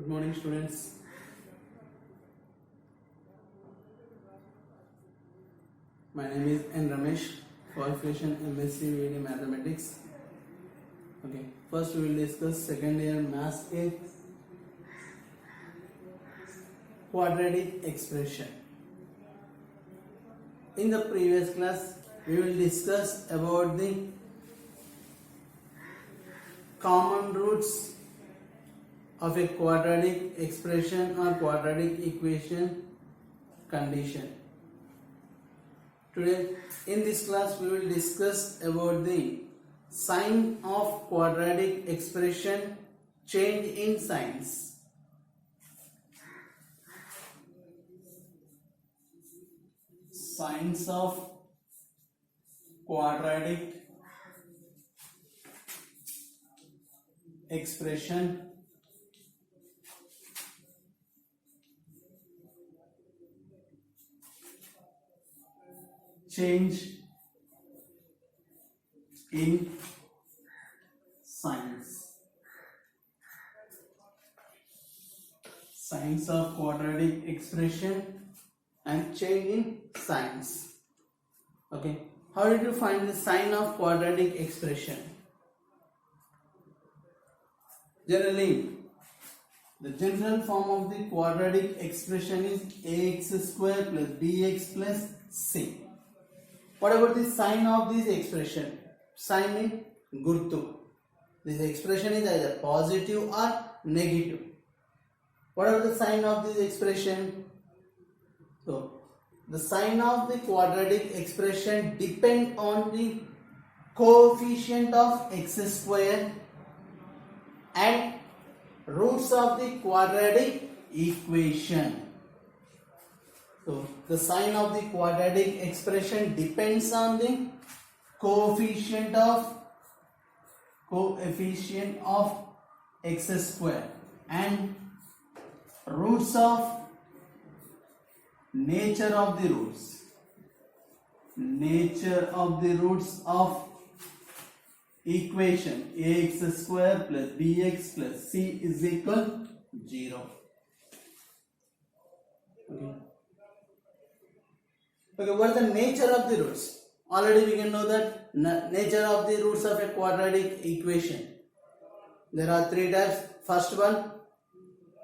Good morning, students. My name is N. Ramesh, qualification MSc VD Mathematics. Okay, first we will discuss second year maths in quadratic expression. In the previous class, we will discuss about the common roots of a quadratic expression or quadratic equation condition. Today in this class we will discuss about the sign of quadratic expression, change in signs. Signs of quadratic expression, change in signs. Signs of quadratic expression and change in signs. Okay, how did you find the sign of quadratic expression? Generally, the general form of the quadratic expression is ax square plus bx plus c. What about the sign of this expression? Sign in gurtu. This expression is either positive or negative. What are the sign of this expression? So, the sign of the quadratic expression depend on the coefficient of x square and roots of the quadratic equation. So, the sign of the quadratic expression depends on the coefficient of x square and roots of nature of the roots of equation ax square plus bx plus c is equal 0. Okay, what is the nature of the roots? Already we can know that nature of the roots of a quadratic equation. There are three types. First one,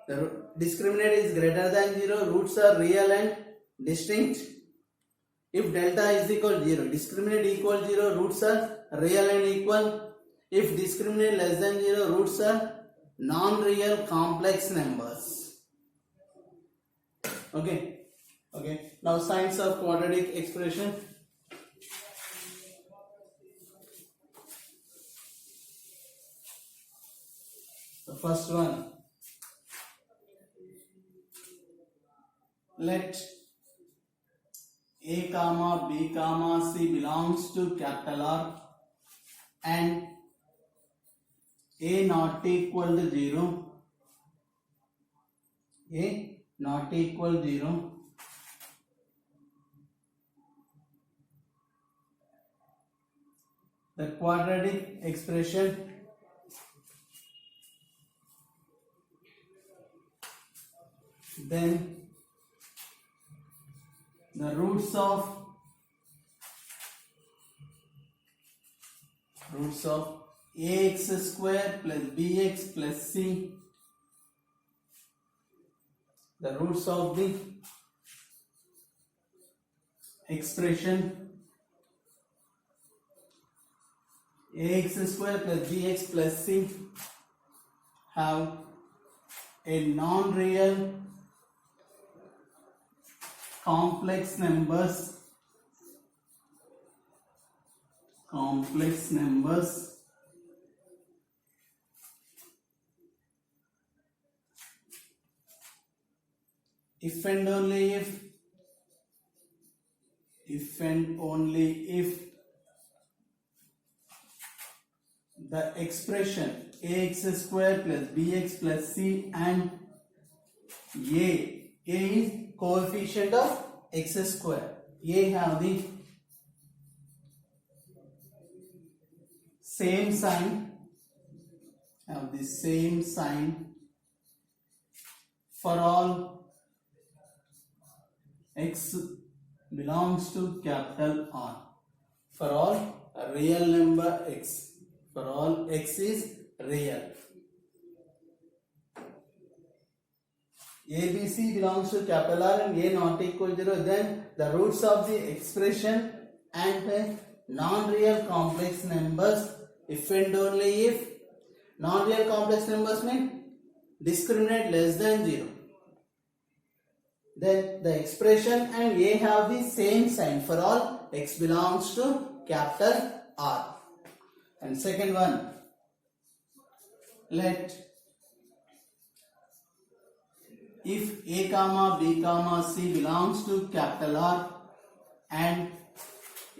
the discriminant is greater than 0, roots are real and distinct. If delta is equal to 0, discriminant equal 0, roots are real and equal. If discriminant less than 0, roots are non-real complex numbers. Okay. Now signs of quadratic expression. The first one, let a comma b comma c belongs to capital R and a not equal to 0. A not equal 0. The quadratic expression then the roots of ax square plus bx plus c, the roots of the expression ax square plus bx plus c have a non-real complex numbers if and only if the expression ax square plus bx plus c and a is coefficient of x square, a have the same sign for all x belongs to capital R, for all real number x, for all x is real. ABC belongs to capital R and A not equal to 0, then the roots of the expression and non-real complex numbers, if and only if non-real complex numbers mean discriminant less than 0, then the expression and A have the same sign for all x belongs to capital R. And second one, let if A comma B comma C belongs to capital R and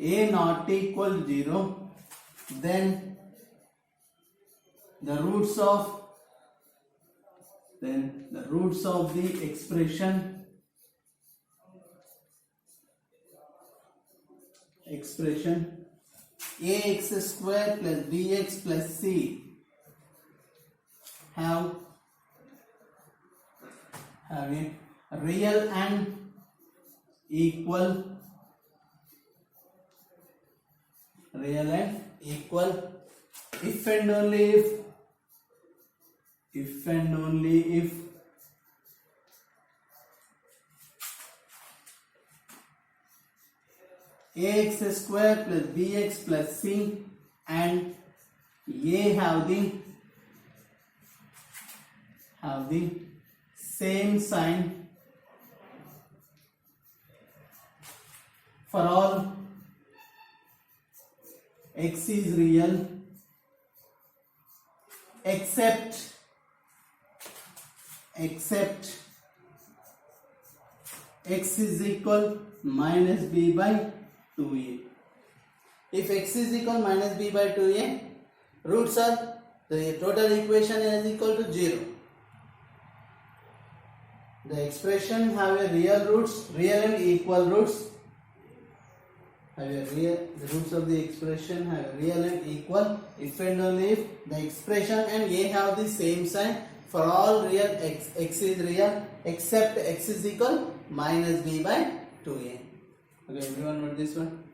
A not equal 0, then the roots of the expression ax square plus bx plus c have a real and equal if and only if ax square plus bx plus c and a have the same sign for all x is real except x is equal minus b by 2a. If x is equal minus b by 2a, roots are the total equation is equal to 0. The expression have a real roots, real and equal roots. The roots of the expression have real and equal if and only if the expression and a have the same sign for all real x is real except x is equal minus b by 2a. Okay, everyone note this one.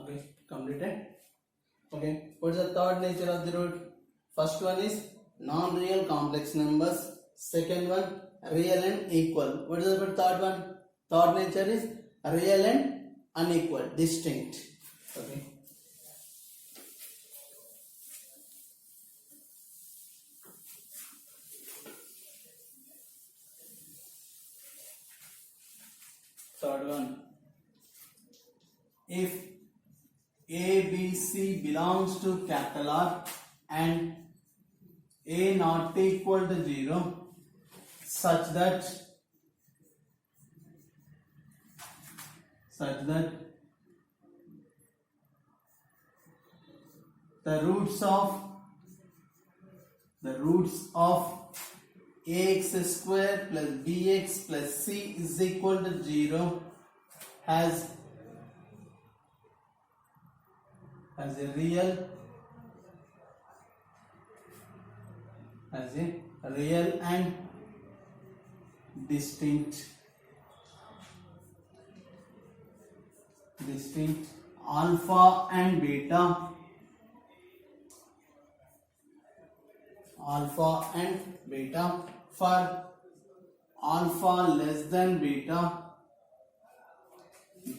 Okay, completed. Okay, what is the third nature of the root? First one is non-real complex numbers. Second one real and equal. What is the third one? Third nature is real and unequal, distinct. Okay. Third one, if A, B, C belongs to capital R and A not equal to 0 such that the roots of ax square plus bx plus c is equal to 0 has a real and distinct alpha and beta for alpha less than beta,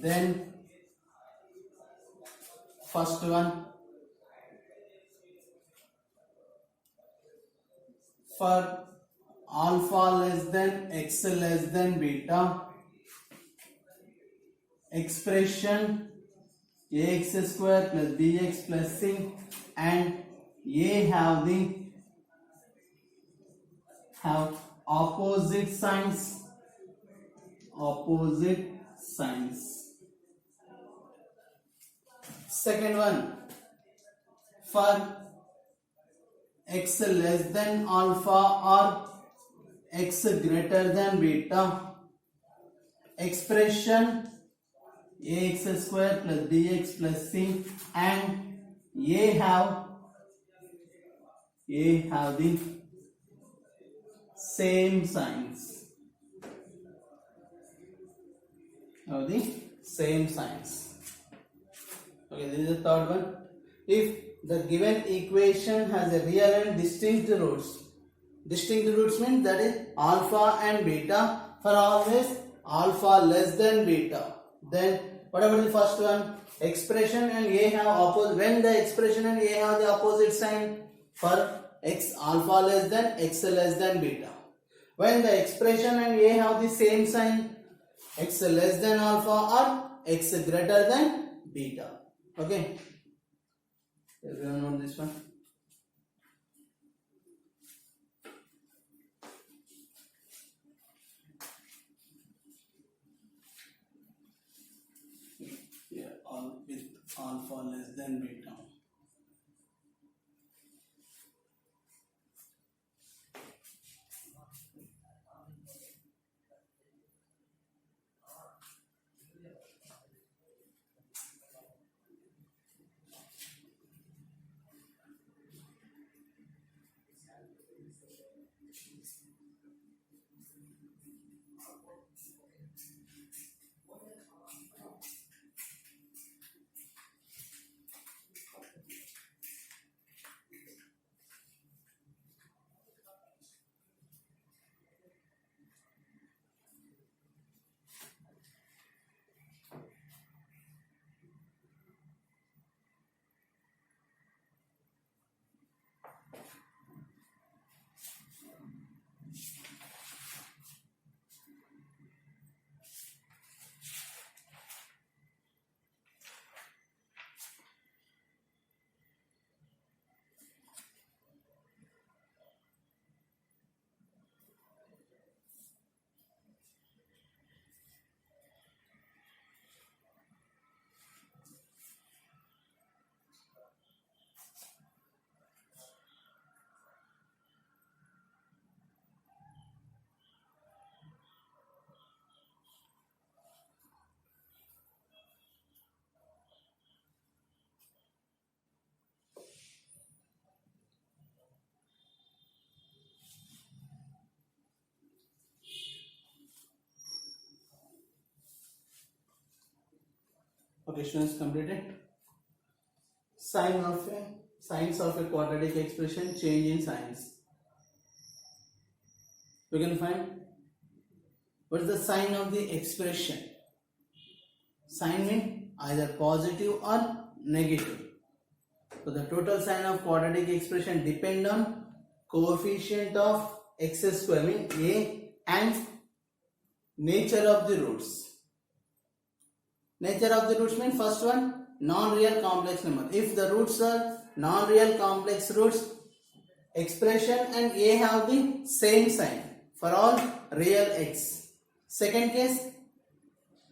then first one, for alpha less than x less than beta, expression ax square plus bx plus c and a have opposite signs. Second one, for x less than alpha or x greater than beta, expression ax square plus bx plus c and a have the same signs. Okay, this is the third one. If the given equation has a real and distinct roots means that is alpha and beta for always alpha less than beta, then whatever the first one, expression and a have opposite. When the expression and a have the opposite sign, for x alpha less than x less than beta. When the expression and a have the same sign, x less than alpha or x greater than beta. Okay, everyone know this one? Yeah, all with alpha less than beta. Okay, students, completed. signs of a quadratic expression change in signs. We can find what is the sign of the expression. Sign means either positive or negative. So the total sign of quadratic expression depend on coefficient of x square means a and nature of the roots. Nature of the roots means first one non-real complex number. If the roots are non-real complex roots, expression and a have the same sign for all real x. Second case,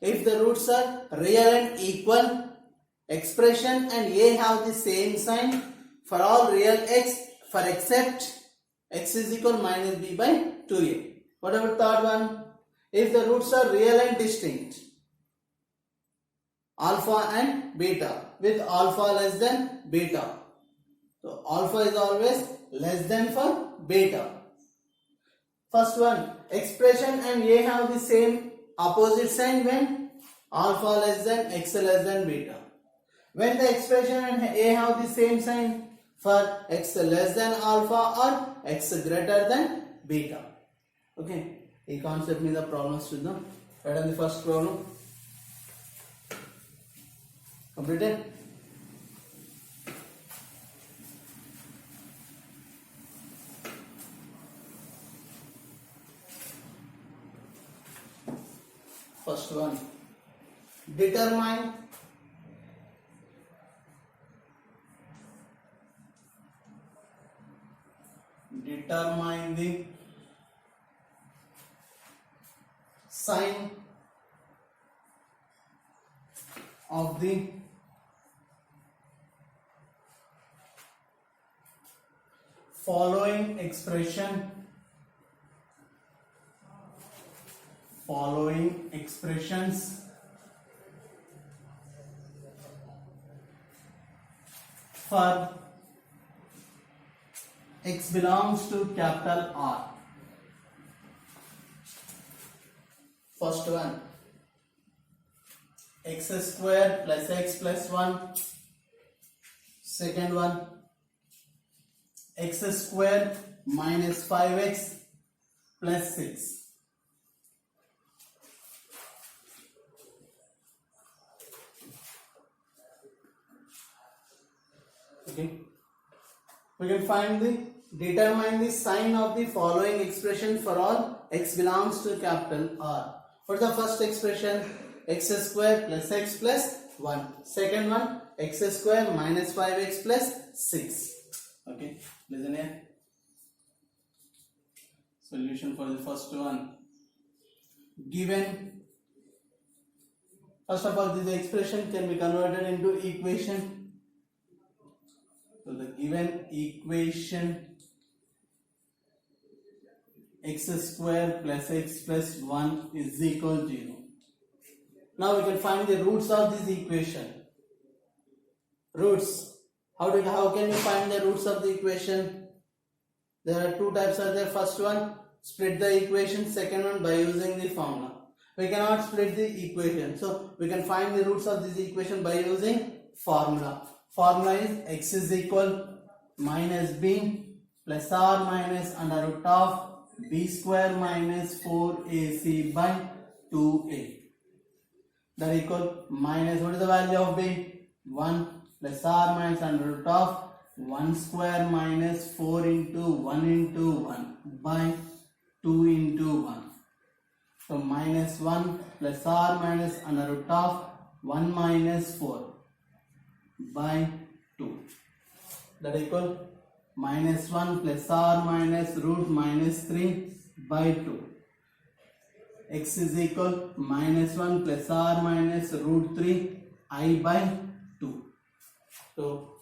if the roots are real and equal, expression and a have the same sign for all real x for except x is equal minus b by 2a. What about third one? If the roots are real and distinct, alpha and beta with alpha less than beta. So alpha is always less than for beta. First one, expression and a have the same opposite sign when alpha less than x less than beta. When the expression and a have the same sign for x less than alpha or x greater than beta. Okay, this concept means the problems to them. Write on the first problem. Completed. First one, determine the sign of the following expressions for x belongs to capital R. First one, x square plus x plus 1. Second one, x square minus 5x plus 6. Okay, we can determine the sign of the following expression for all x belongs to capital R. For the first expression, x square plus x plus 1. Second one, x square minus 5x plus 6. Okay, listen here. Solution for the first one. Given, first of all, this expression can be converted into equation. So the given equation x square plus x plus 1 is equal to 0. Now we can find the roots of this equation. Roots. How can you find the roots of the equation? There are two types are there. First one, split the equation. Second one, by using the formula. We cannot split the equation, so we can find the roots of this equation by using formula. Formula is x is equal minus b plus r minus under root of b square minus 4ac by 2a. That equal minus, what is the value of b? 1 plus r minus under root of 1 square minus 4 into 1 into 1 by 2 into 1. So minus 1 plus r minus under root of 1 minus 4 by 2. That equal minus 1 plus r minus root minus 3 by 2. X is equal minus 1 plus r minus root 3 I by 2. So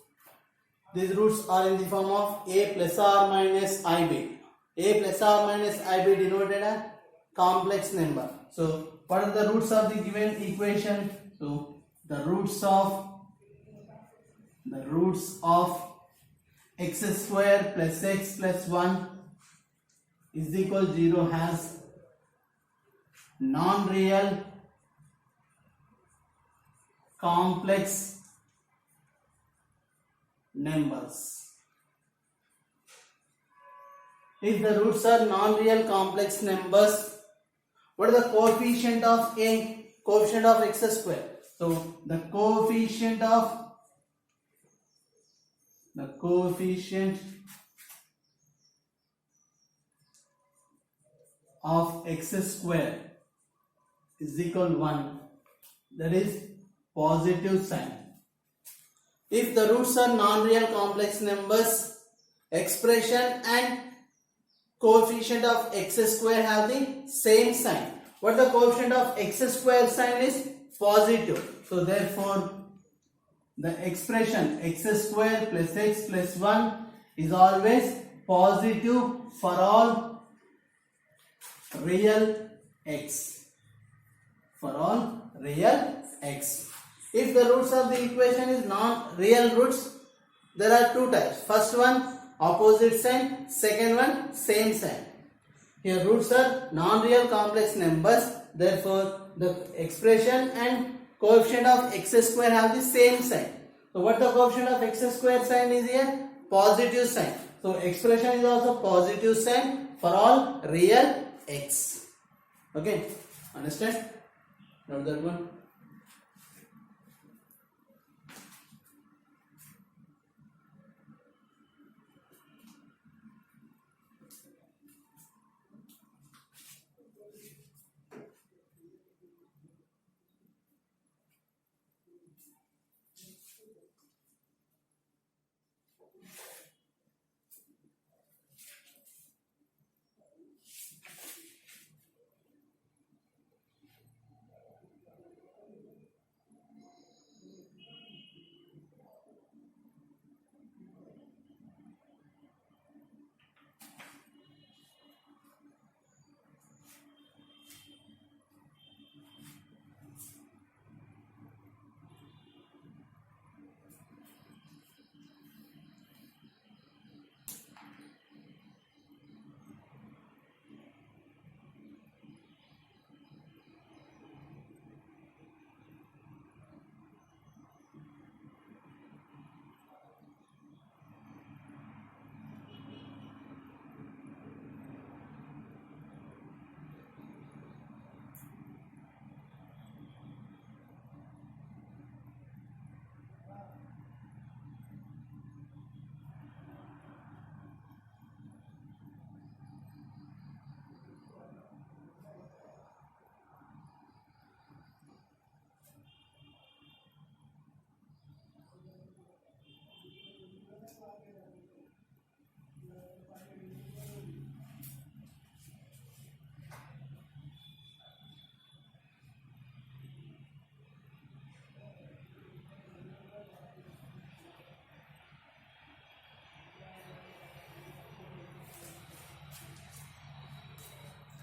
these roots are in the form of a plus r minus ib. A plus r minus ib denoted a complex number. So what are the roots of the given equation? So the roots of x square plus x plus 1 is equal 0 has non-real complex numbers. If the roots are non-real complex numbers, what is the coefficient of a? Coefficient of x square. So the coefficient of x square is equal to 1. That is positive sign. If the roots are non-real complex numbers, expression and coefficient of x square have the same sign. What the coefficient of x square sign is? Positive. So therefore the expression x square plus x plus 1 is always positive for all real x. For all real x. If the roots of the equation is non-real roots, there are two types. First one opposite sign, second one same sign. Here roots are non-real complex numbers, therefore the expression and coefficient of x square have the same sign. So what the coefficient of x square sign is here? Positive sign. So expression is also positive sign for all real x. Okay, understand? Note that one.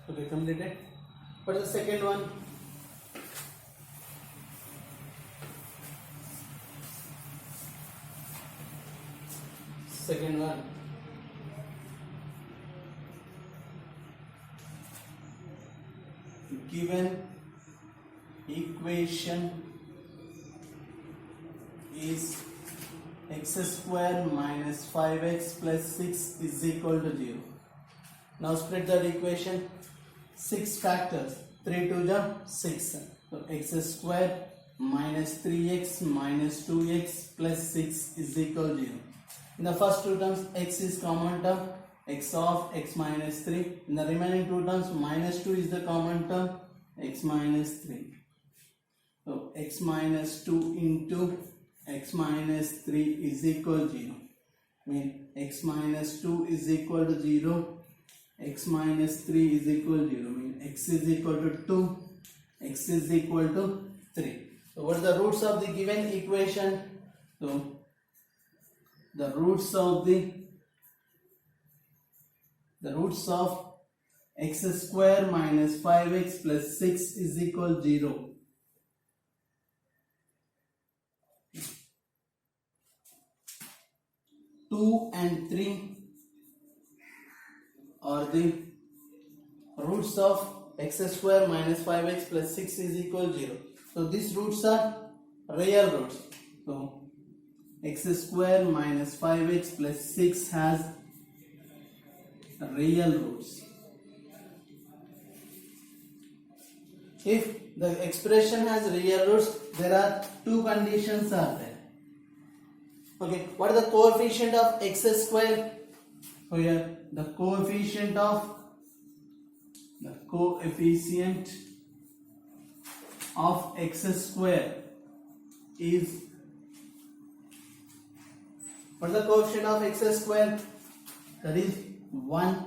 Okay, completed. What is the second one? Second one. Given equation is x square minus 5x plus 6 is equal to 0. Now split that equation. 6 factors, 3 to the 6. So x square minus 3x minus 2x plus 6 is equal to 0. In the first two terms, x is common term, x of x minus 3. In the remaining two terms, minus 2 is the common term, x minus 3. So x minus 2 into x minus 3 is equal to 0. When x minus 2 is equal to 0, x minus 3 is equal to 0. Mean x is equal to 2, x is equal to 3. So what are the roots of the given equation? So the roots of x square minus 5x plus 6 is equal to 0. Two and 3 are the roots of x square minus 5x plus 6 is equal to 0. So these roots are real roots. So x square minus 5x plus 6 has real roots. If the expression has real roots, there are two conditions are there. Okay, what is the coefficient of x square? So here the coefficient of x square is, what is the coefficient of x square? That is 1.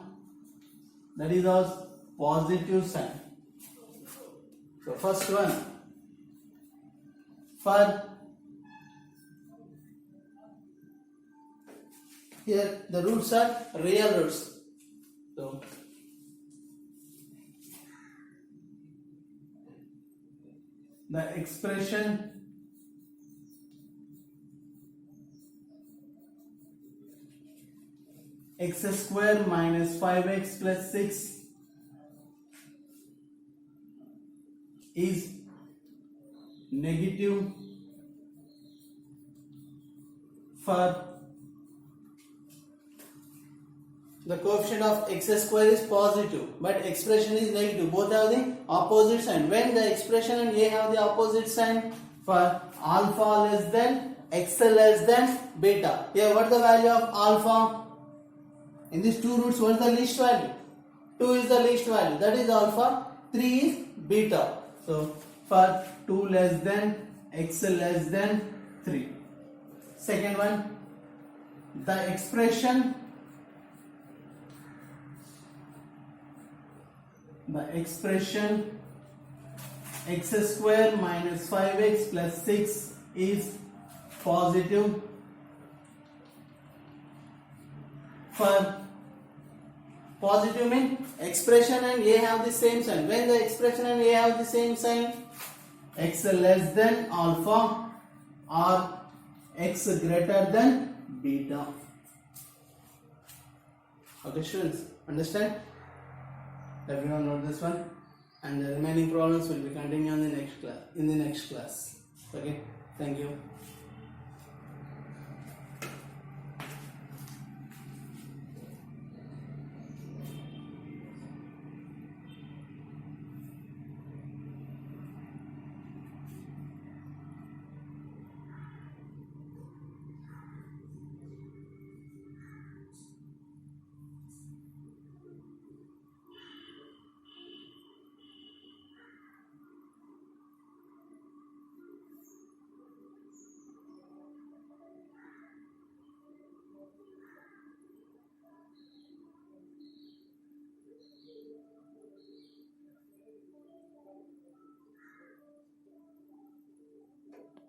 That is our positive sign. So first one, for here the roots are real roots. So the expression x square minus 5x plus 6 is negative for the coefficient of x square is positive but expression is negative. Both have the opposite sign. When the expression and a have the opposite sign, for alpha less than x less than beta. Here what is the value of alpha? In these two roots, what is the least value? 2 is the least value, that is alpha. 3 is beta. So for 2 less than x less than 3. Second one, the expression x square minus 5x plus 6 is positive for positive means expression and a have the same sign. When the expression and a have the same sign, x less than alpha or x greater than beta. Okay students, understand? Everyone note this one, and the remaining problems will be continued in the next class. Okay, thank you.